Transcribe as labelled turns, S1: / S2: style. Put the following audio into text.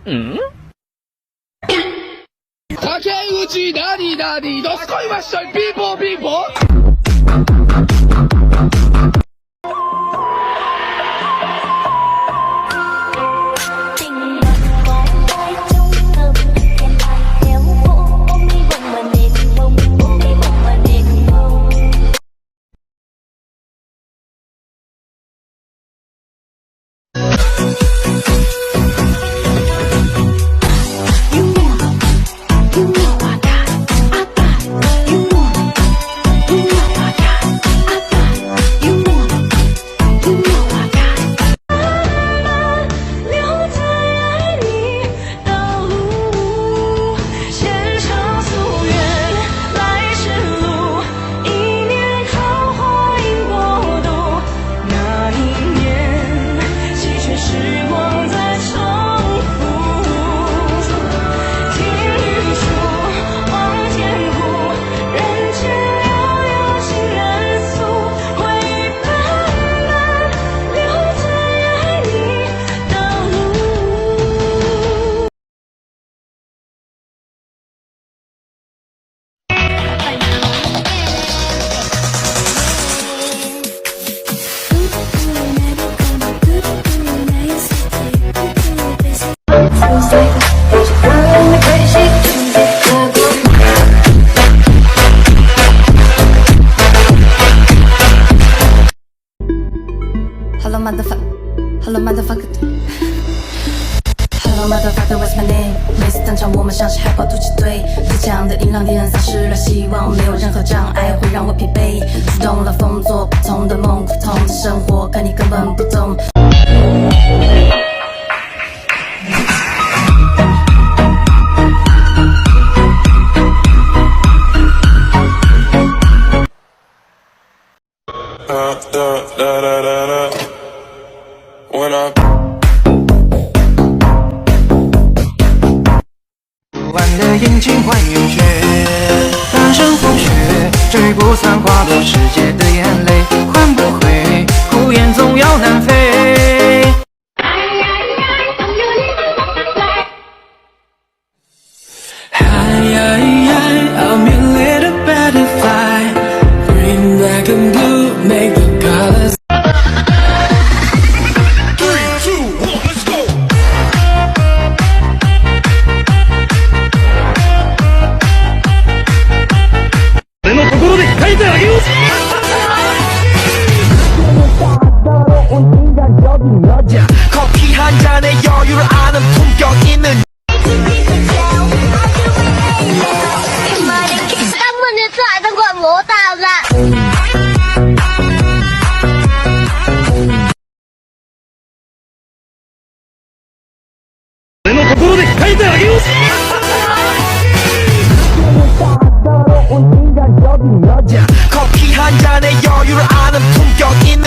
S1: 竹内ダディダディどすこいまっしょいピーポーピーポー。
S2: Hello motherfucker, Hello motherfucker, Hello motherfucker, What's my name？ 每次登场，我们像是海豹突击队，最强的音浪令人丧失了希望，没有任何障碍会让我疲惫。触动了风，做不同的梦，苦痛的生活，可你根本不懂。
S3: 玩的眼睛还原血，大声风雪，追不散滑落世界的眼泪，换不回，孤雁总要南飞。I'm your little butterfly, green, black and blue, make the colors.
S1: 3, 2, 1, let's go。俺のところで書いてあげよう。
S3: 커피 한 잔에 여유를 아는 품격 있는.
S4: 这还在管魔大啦！
S1: 俺のところで書いてあげよう。